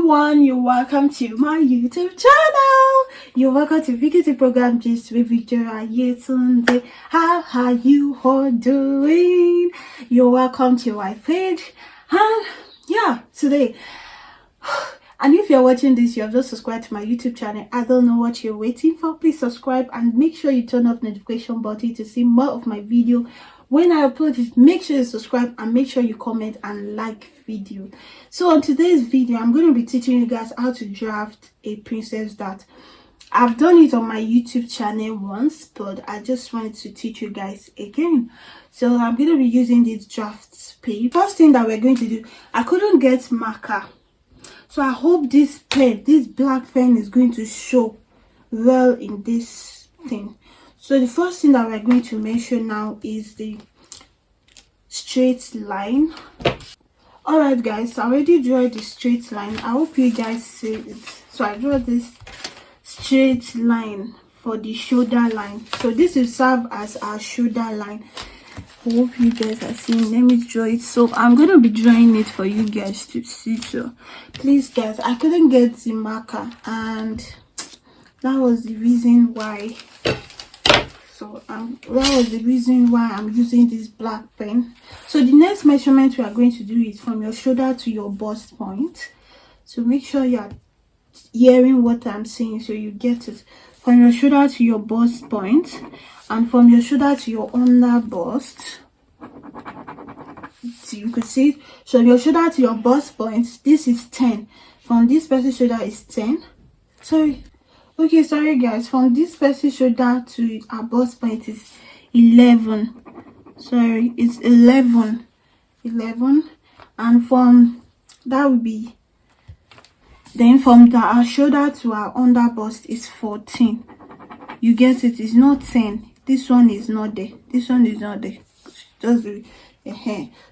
everyone, you're welcome to my YouTube channel. You're welcome to VicTeeFashionHub program just with Victoria Yetunde. How are you all doing? You're welcome to my page. Today, and if you're watching this, you have just subscribed to my YouTube channel. I don't know what you're waiting for. Please subscribe and make sure you turn off notification button to see more of my video. When I upload it, make sure you subscribe and make sure you comment and like video. So on today's video, I'm going to be teaching you guys how to draft a Princess Dart. I've done it on my YouTube channel once, but I just wanted to teach you guys again. So I'm going to be using this draft paper. First thing that we're going to do, I couldn't get marker. So I hope this pen, this black pen, is going to show well in this thing. So the first thing that we're going to measure now is the straight line. Alright guys, I already drew the straight line. I hope you guys see it. So I draw this straight line for the shoulder line. So this will serve as our shoulder line. I hope you guys are seeing. Let me draw it. So I'm going to be drawing it for you guys to see. So please guys, I couldn't get the marker and that was the reason why. That was the reason why I'm using this black pen. So the next measurement we are going to do is from your shoulder to your bust point. So make sure you are hearing what I'm saying so you get it. From your shoulder to your bust point and from your shoulder to your under bust. So you could see it. So your shoulder to your bust point, this is 10. From this person's shoulder is 10. Sorry guys, from this person's shoulder to our bust point is 11. Sorry, it's 11, and from that will be, then from our shoulder to our under bust is 14. You get it? It's not 10. This one is not there. This one is not there. Just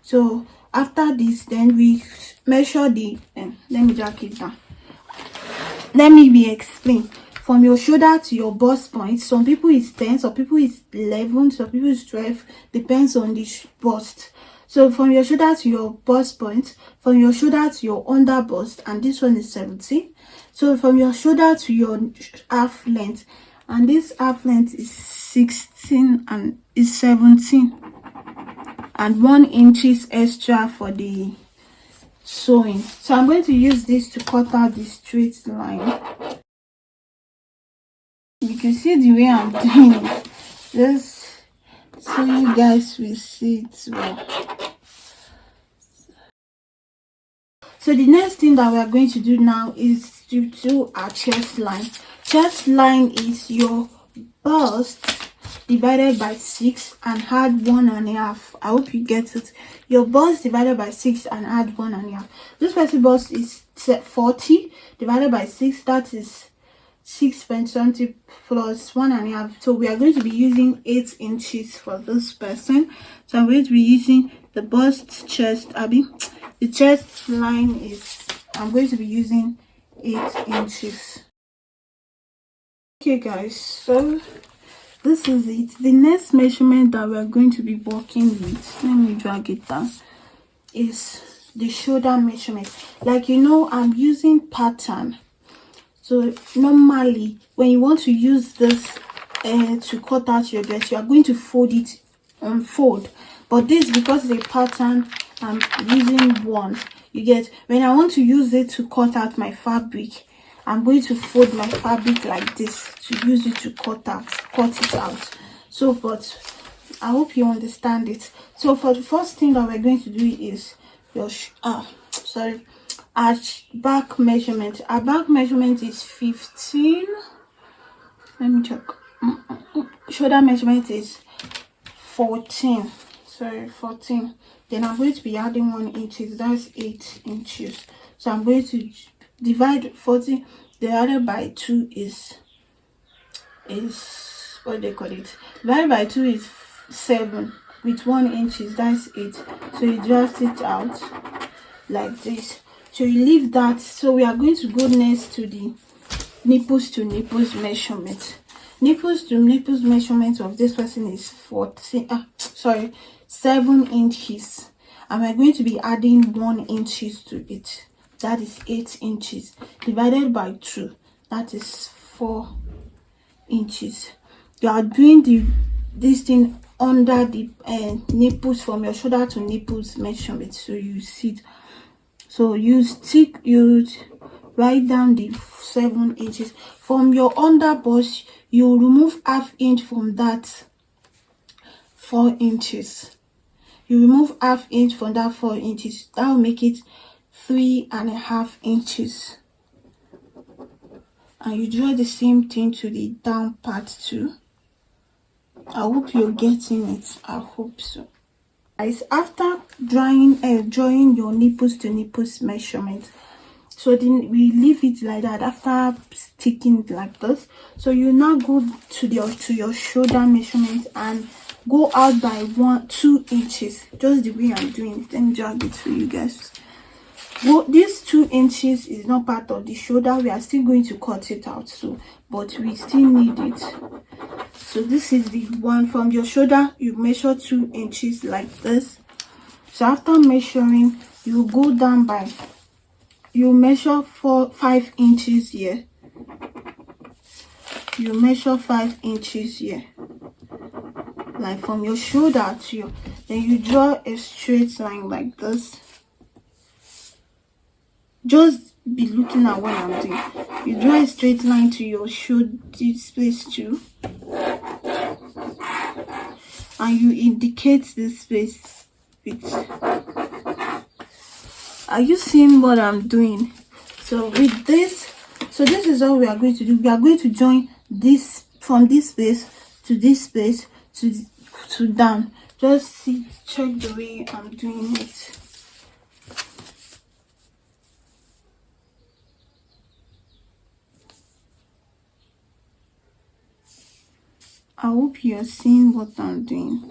so after this, then we measure the let me jack it down. Let me be explain. From your shoulder to your bust point, some people is 10, some people is 11, some people is 12, depends on the bust. So from your shoulder to your bust point, from your shoulder to your under bust, and this one is 17. So from your shoulder to your half length, and this half length is 16 and is 17, and 1 inch extra for the sewing. So I'm going to use this to cut out the straight line. You can see the way I'm doing it, just so you guys will see it well. So the next thing that we are going to do now is to do our chest line. Chest line is your bust divided by 6 and add 1.5. I hope you get it. Your bust divided by 6 and add 1.5. This person's bust is 40 divided by 6. That is 6.20 plus 1.5. So we are going to be using 8 inches for this person. So I'm going to be using the bust chest, the chest line is, I'm going to be using 8 inches. Okay guys, so this is it. The next measurement that we are going to be working with, let me drag it down, is the shoulder measurement. Like you know, I'm using pattern. So normally when you want to use this to cut out your dress, you are going to fold it on fold, but this, because it's a pattern, I'm using one. You get, when I want to use it to cut out my fabric, I'm going to fold my fabric like this to use it to cut it out. So but I hope you understand it. So for the first thing that we're going to do is your our back measurement. Our back measurement is 15. Let me check. Shoulder measurement is 14. Sorry, 14. Then I'm going to be adding 1 inch. That's 8 inches. So I'm going to divide 14 divided by 2 is what they call it. Divided by 2 is 7. With 1 inch, that's 8. So you draft it out like this. So you leave that. So we are going to go next to the nipples to nipples measurement. Nipples to nipples measurement of this person is 7 inches, and we're going to be adding 1 inch to it. that is 8 inches, divided by 2, that is 4 inches. You are doing this thing under the nipples, from your shoulder to nipples measurement, so you see it. So you write down the 7 inches. From your under bust, you remove ½ inch from that 4 inches. You remove ½ inch from that 4 inches. That will make it 3.5 inches. And you draw the same thing to the down part too. I hope you're getting it. I hope so. Guys, after drawing your nipples to nipples measurement, so then we leave it like that after sticking it like this. So you now go to your shoulder measurement and go out by 2 inches, just the way I'm doing it. Let me drag it for you guys. Well, this 2 inches is not part of the shoulder. We are still going to cut it out, so but we still need it. So this is the one from your shoulder. You measure 2 inches like this. So after measuring, you go down by, you measure 5 inches here. You measure 5 inches here, like from your shoulder to your, then you draw a straight line like this. Just be looking at what I'm doing. You draw a straight line to your shoulder space too, and you indicate this space with. Are you seeing what I'm doing? So with this, so this is all we are going to do. We are going to join this from this space to this space to down. Just check the way I'm doing it. I hope you're seeing what I'm doing.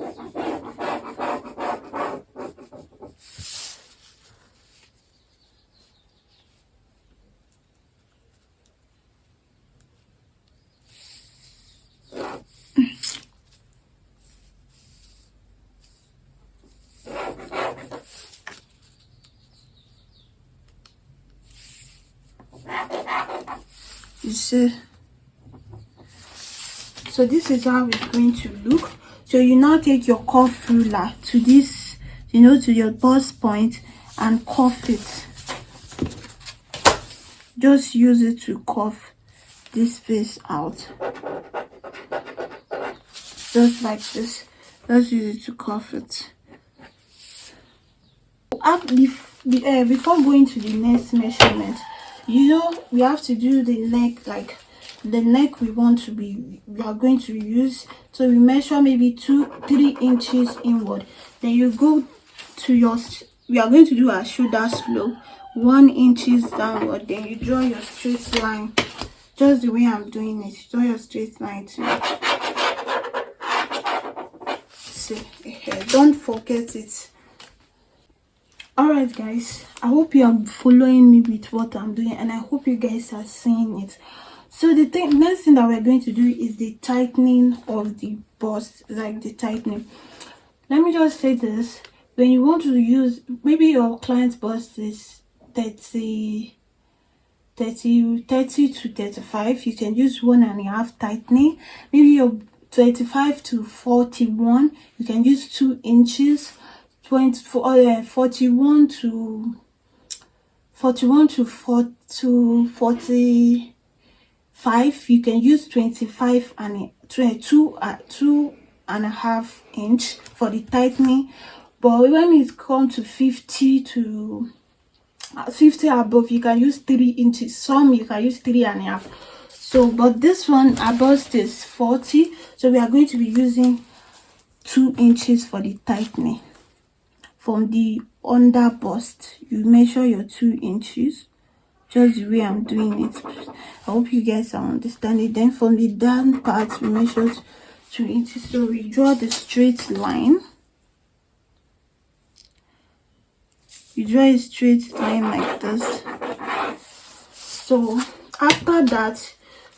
You see? So this is how it's going to look. So you now take your cuff ruler to this, to your bust point, and cuff it. Just use it to cuff this space out, just like this. Just use it to cuff it. Before going to the next measurement, we have to do the neck, like the neck we are going to use. So we measure maybe 3 inches inward. Then you go to we are going to do our shoulder slope 1 inches downward. Then you draw your straight line, just the way I'm doing it. Draw your straight line too. See, don't forget it. Alright guys, I hope you are following me with what I'm doing, and I hope you guys are seeing it. So the next thing that we're going to do is the tightening of the bust, like the tightening. Let me just say this: when you want to use, maybe your client's bust is 30 to 35, you can use 1.5 tightening. Maybe your 25 to 41, you can use 2 inches. 41 to 45, you can use 25 and 2.5 inch for the tightening. But when it comes to 50 above, you can use 3 inches. Some you can use 3.5. So but this one, our bust is 40, so we are going to be using 2 inches for the tightening. From the under bust, you measure your 2 inches, just the way I'm doing it. I hope you guys are understanding. Then from the down part, we measure 2 inches. So we draw the straight line. You draw a straight line like this. So after that,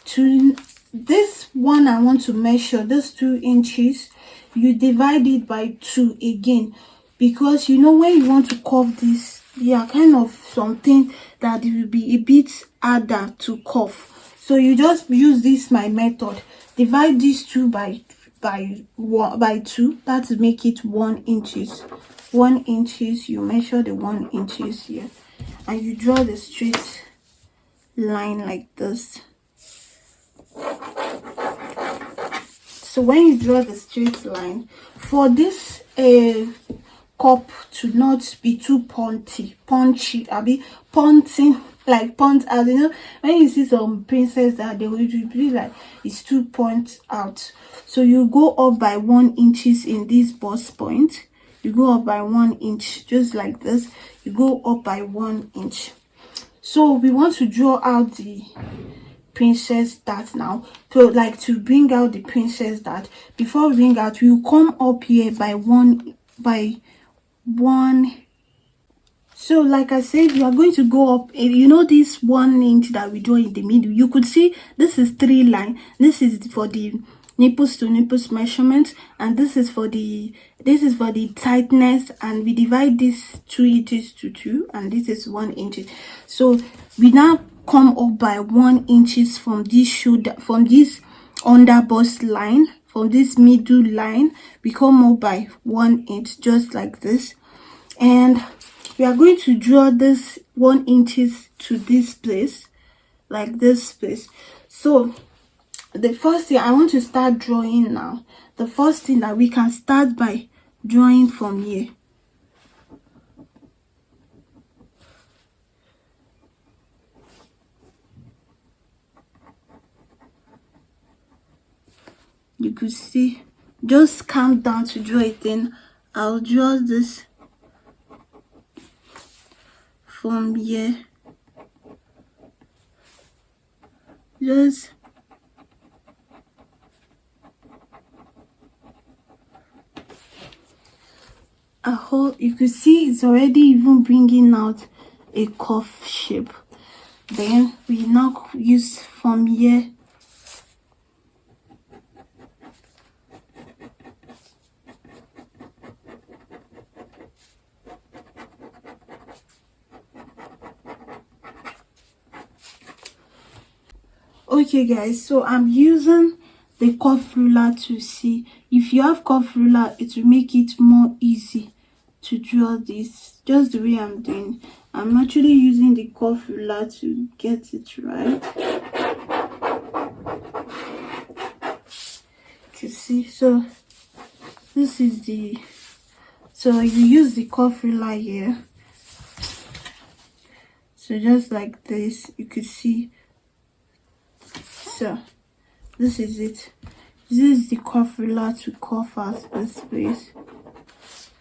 to this one I want to measure, this 2 inches, you divide it by 2 again. Because when you want to curve this yeah, kind of something that it will be a bit harder to cuff. So you just use this my method. Divide these two by 2. That will make it 1 inches. 1 inches. You measure the 1 inches here, and you draw the straight line like this. So when you draw the straight line, for this cup to not be too punchy, punting, like punt out, you know, when you see some princess that they will be like it's too point out. So you go up by 1 inches in this bust point. You go up by 1 inch, just like this. You go up by 1 inch. So we want to draw out the Princess Dart now. So like to bring out the Princess Dart, before we bring out, we'll come up here by one. So like I said, you are going to go up, you know, this 1 inch that we draw in the middle. You could see this is 3 line. This is for the nipples to nipples measurement, and this is for the tightness, and we divide this 2 inches to 2, and this is 1 inch. So we now come up by 1 inches from this shoulder, from this under bust line, from this middle line. We come up by 1 inch, just like this, and we are going to draw this 1 inches to this place, like this place. So the first thing I want to start drawing now, the first thing that we can start by drawing from here. You could see, just calm down to draw it. Then I'll draw this from here. Just a whole, you could see it's already even bringing out a cuff shape. Then we now use from here. Okay guys, so I'm using the cuff ruler to see. If you have cuff ruler, it will make it more easy to draw this, just the way I'm doing. I'm actually using the cuff ruler to get it right. You see, so this is the, so you use the cuff ruler here. So just like this, you could see. So this is it. This is the cuff ruler to cuff out this place.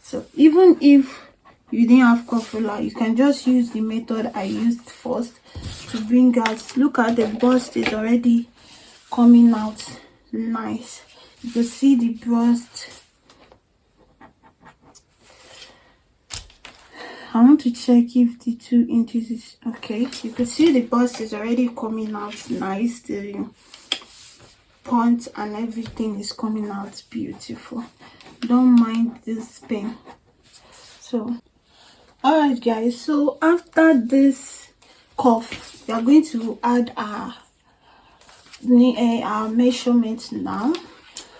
So even if you didn't have cuff ruler, you can just use the method I used first to bring out. Look at the bust is already coming out nice. You can see the bust. I want to check if the 2 inches is okay. You can see the bust is already coming out nice. The point and everything is coming out beautiful. Don't mind this pen. So alright guys, so after this cuff, we are going to add our measurement now.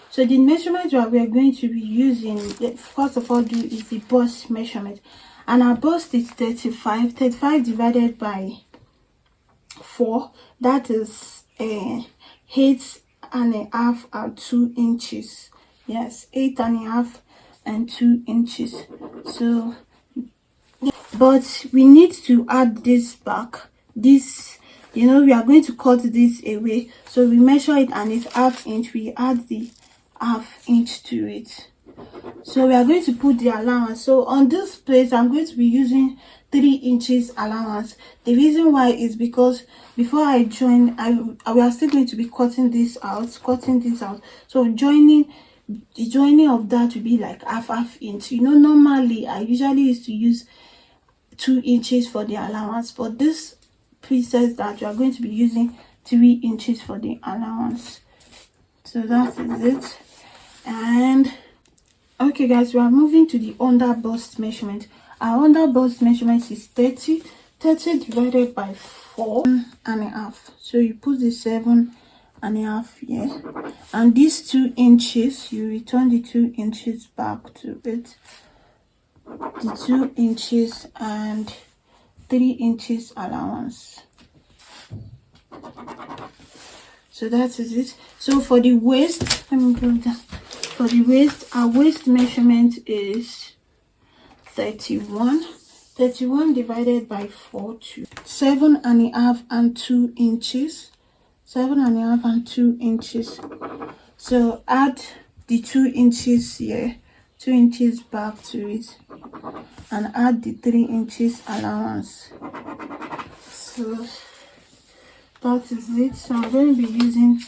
So the measurement that we are going to be using, first of all, is the bust measurement. And our bust is 35 divided by 4, that is 8.5 and 2 inches. Yes, 8.5 and 2 inches. So but we need to add this back, this, you know, we are going to cut this away. So we measure it and it's 1/2 inch. We add the 1/2 inch to it. So we are going to put the allowance. So on this place, I'm going to be using 3 inches allowance. The reason why is because before I join, we are still going to be cutting this out. So the joining of that will be like 1/2 inch. You know, normally I usually used to use 2 inches for the allowance, but this Princess Dart we are going to be using 3 inches for the allowance. So that is it. And okay guys, we are moving to the under bust measurement. Our under bust measurement is 30. 30 divided by 4.5. So you put the 7.5 here, and these 2 inches, you return the 2 inches back to it. The 2 inches and 3 inches allowance. So that is it. So for the waist, let me go down. For the waist, our waist measurement is 31. 31 divided by 4 to 7.5 and 2 inches. 7.5 and 2 inches. So add the 2 inches here, 2 inches back to it, and add the 3 inches allowance. So that is it. So I'm going to be using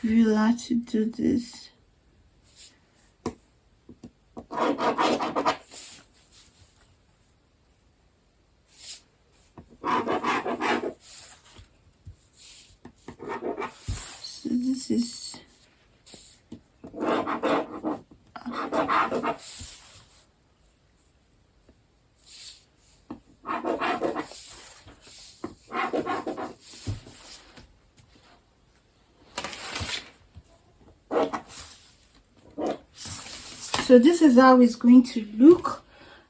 ruler to do this. So this is so this is how it's going to look.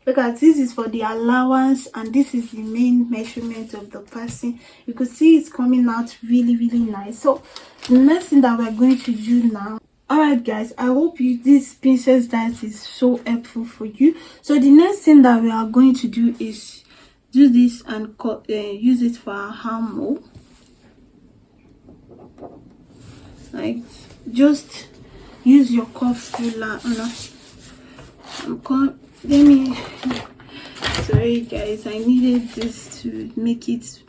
Look at this, is for the allowance, and this is the main measurement of the person. You could see it's coming out really nice. So the next thing that we're going to do now, all right guys, I hope this Princess Dart is so helpful for you. So the next thing that we are going to do is do this and use it for our armhole. Like, just use your cuff ruler. Let me, sorry guys, I needed this to make it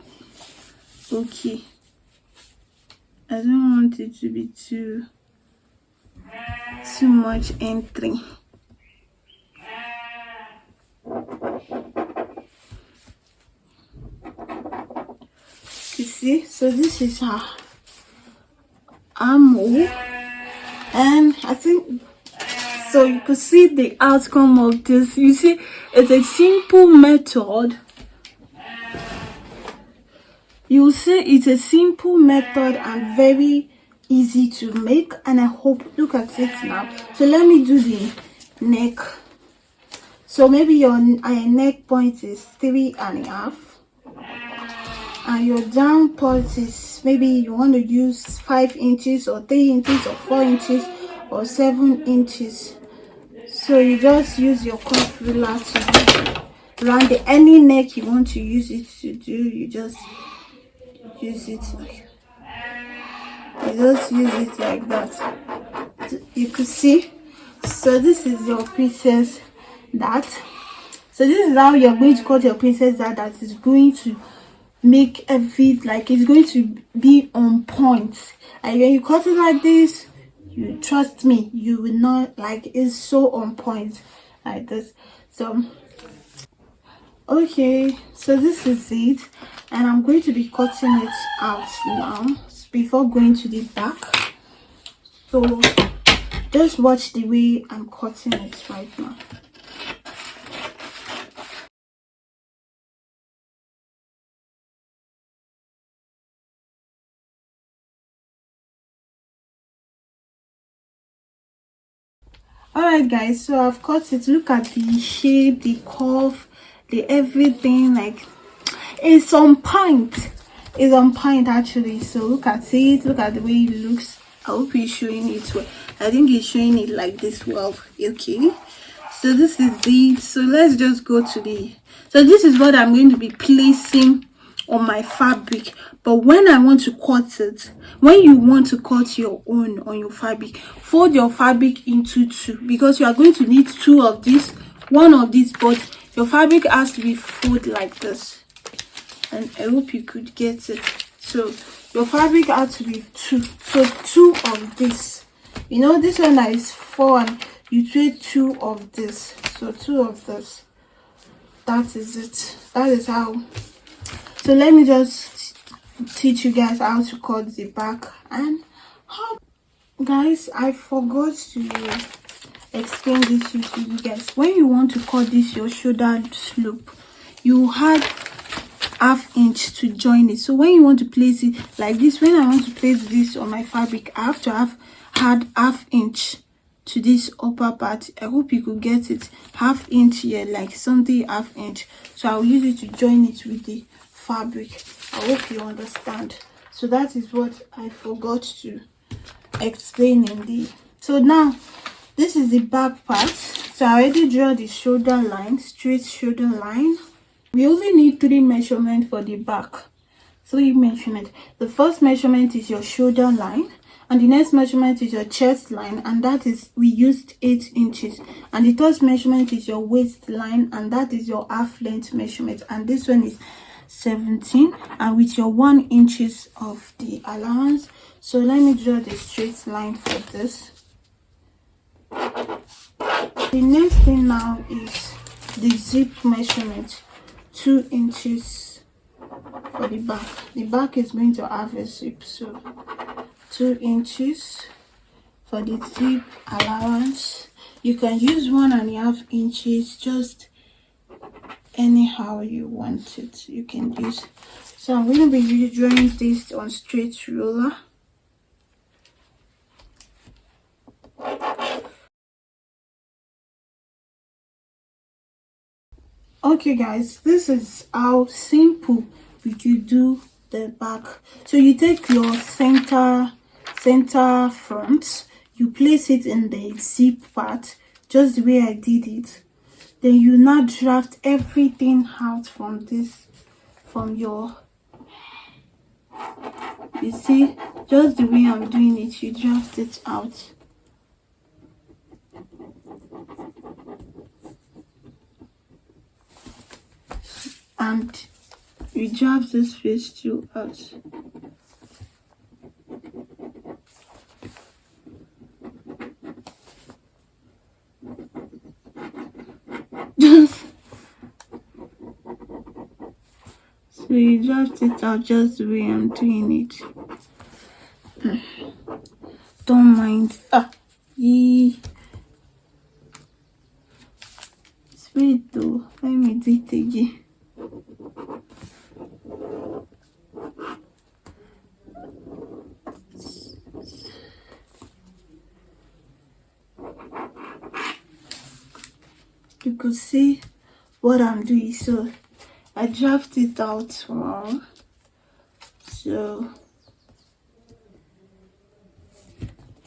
okay. I don't want it to be too much entry. You see, so this is our armhole, and I think so you could see the outcome of this. You see, it's a simple method. You see, it's a simple method and very easy to make, and I hope, look at it now. So let me do the neck. So maybe your neck point is 3.5, and your down point is, maybe you want to use 5 inches or 3 inches or 4 inches or 7 inches. So you just use your cuff ruler to round any neck you want to use it to do. You just use it like, that. You could see. So this is your Princess Dart. So this is how you're going to cut your Princess Dart. That is going to make like it's going to be on point. And when you cut it like this, you trust me, you will not, like, it's so on point like this. So okay, so this is it, and I'm going to be cutting it out now before going to the back. So just watch the way I'm cutting it right now. Alright guys, so I've cut it. Look at the shape, the curve, the everything. Like, it's on point. It's on point actually. So look at it. Look at the way it looks. I hope he's showing it well. I think he's showing it like this well. Okay, so this is it. So let's just go to the, so this is what I'm going to be placing on my fabric. But when I want to cut it, when you want to cut your own on your fabric, fold your fabric into 2, because you are going to need 2 of this, 1 of this, but your fabric has to be folded like this. And I hope you could get it. So your fabric has to be 2. So 2 of this. You know, this one that is 4, and you trade 2 of this. So 2 of this. That is it. That is how. So let me just teach you guys how to cut the back. And how, guys, I forgot to explain this to you guys. When you want to cut this your shoulder slope, you add ½ inch to join it. So when you want to place it like this, when I want to place this on my fabric, I have to add ½ inch to this upper part. I hope you could get it. ½ inch here, like something ½ inch. So I'll use it to join it with the fabric. I hope you understand. So that is what I forgot to explain in the. So now this is the back part. So I already draw the shoulder line, straight shoulder line. We only need 3 measurements for the back. 3 measurements. The first measurement is your shoulder line, and the next measurement is your chest line, and that is, we used 8 inches. And the third measurement is your waist line, and that is your half length measurement, and this one is 17, and with your 1 inches of the allowance. So let me draw the straight line for this. The next thing now is the zip measurement. 2 inches for the back. The back is going to have a zip, so 2 inches for the zip allowance. You can use 1½ inches, just anyhow you want it, you can use. So I'm going to be drawing this on straight ruler. Okay guys, this is how simple we could do the back. So you take your center front, you place it in the zip part just the way I did it. Then you now draft everything out from this, from your, you see, just the way I'm doing it, you draft it out. And you draft this face too out. So you draft it out just the way I'm doing it. Don't mind. Wait though, let me do it again. You could see what I'm doing. So I draft it out now. So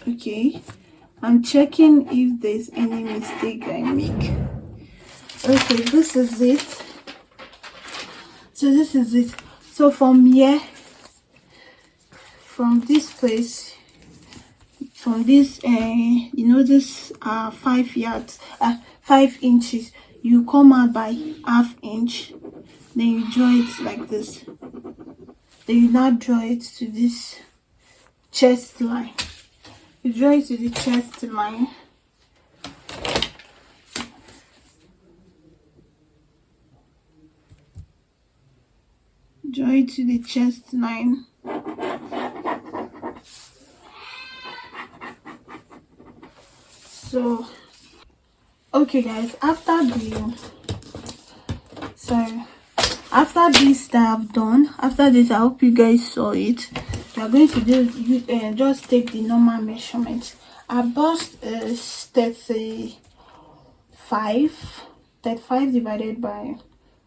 okay, I'm checking if there's any mistake I make. Okay, this is it. So this is it. So from here, from this place, from this you know, this 5 inches, you come out by ½ inch, then you draw it like this. Then you now draw it to this chest line. You draw it to the chest line. Draw it to the chest line. So okay guys, after this that I've done, after this, I hope you guys saw it. We are going to do just take the normal measurements. Our bust is 35 divided by,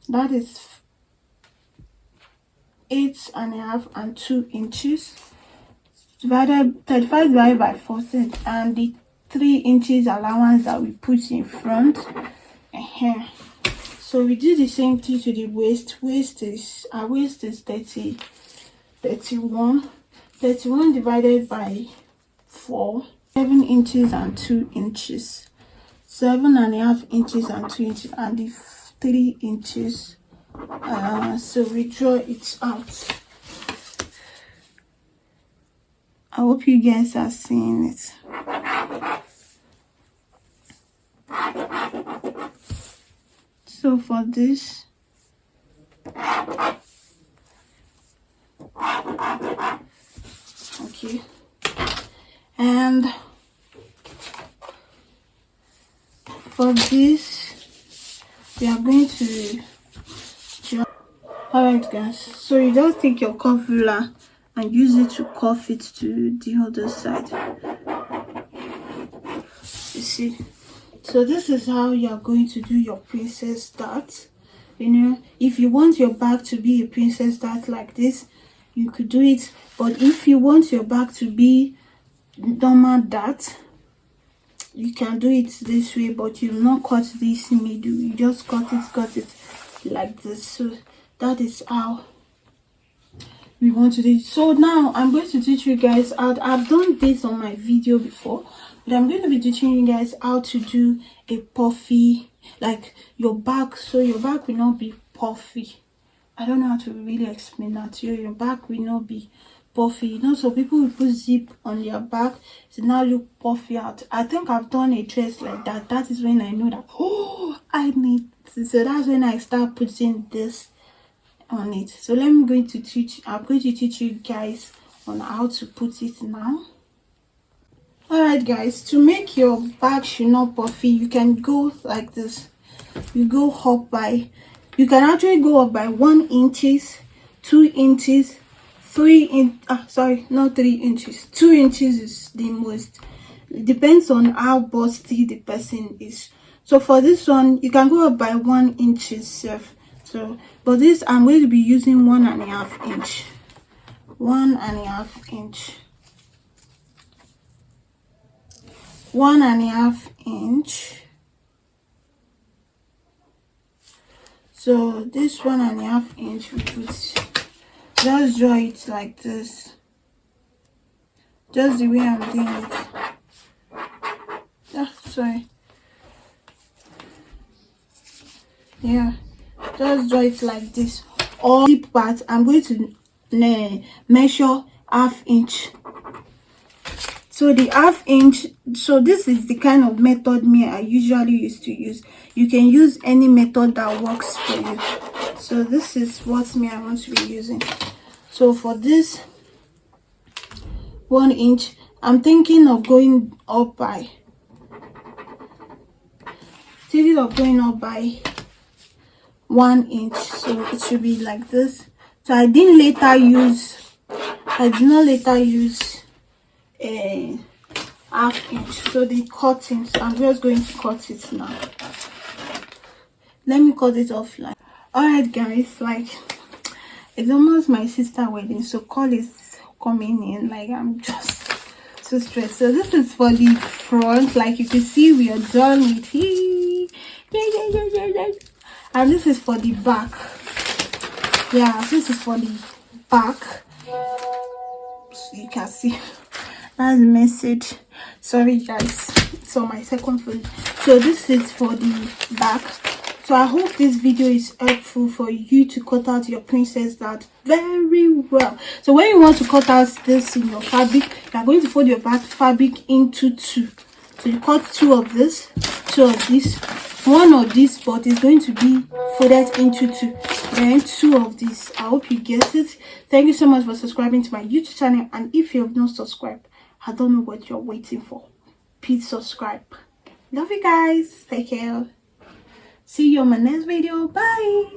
that is 8½ and 2 inches, divided 35 divided by 14, and the 3 inches allowance that we put in front. So we do the same thing to the waist. Our waist is 31 divided by 4, 7 inches and 2 inches, 7½ inches and 2 inches, and the 3 inches. So we draw it out. I hope you guys are seeing it. So for this, okay, and for this, we are going to just, alright guys, so you just take your cuff ruler and use it to cuff it to the other side. You see, so this is how you are going to do your princess dart. You know, if you want your bag to be a princess dart like this, you could do it. But if you want your bag to be normal dart, you can do it this way, but you will not cut this middle. You just cut it like this. So that is how we want to do it. So now I'm going to teach you guys how. I've done this on my video before, but I'm going to be teaching you guys how to do a puffy, like your bag, so your bag will not be puffy. I don't know how to really explain that to you. Your bag will not be puffy. You know, so people will put zip on their back to now look puffy out. I think I've done a dress like that. That is when I know that, oh, I need this. So that's when I start putting this on it. So I'm going to teach you guys on how to put it now. Alright guys, to make your bag should not puffy, you can go like this. You go up by, you can actually go up by 1 inches, 2 inches, 3 inches. 2 inches is the most. It depends on how busty the person is. So for this one, you can go up by 1 inch itself. So, but this I'm going to be using 1.5 inch. 1.5 inch. 1.5 inch. So this 1.5 inch, we put, just draw it like this, just the way I'm doing it. Sorry. Yeah, just draw it like this. All the part I'm going to measure 1/2 inch. So the 1/2 inch, so this is the kind of method I usually used to use. You can use any method that works for you. So this is what I want to be using. So for this 1 inch, I'm thinking of going up by 1 inch. So it should be like this. So I did not later use a 1/2 inch. So the cutting, so I'm just going to cut it now. Let me cut it offline. Alright guys, like it's almost my sister's wedding, so call is coming in. Like I'm just so stressed. So this is for the front. Like you can see, we are done with it. Yeah. And this is for the back. Yeah, this is for the back. So you can see that's the message. Sorry guys, it's on my second phone. So this is for the back. So I hope this video is helpful for you to cut out your princess dart very well. So when you want to cut out this in your fabric, you are going to fold your back fabric into 2. So you cut 2 of this, 2 of this, 1 of this, but it's going to be folded into 2. Then 2 of this. I hope you get it. Thank you so much for subscribing to my YouTube channel, and if you have not subscribed, I don't know what you're waiting for. Please subscribe. Love you guys. Take care. See you on my next video. Bye.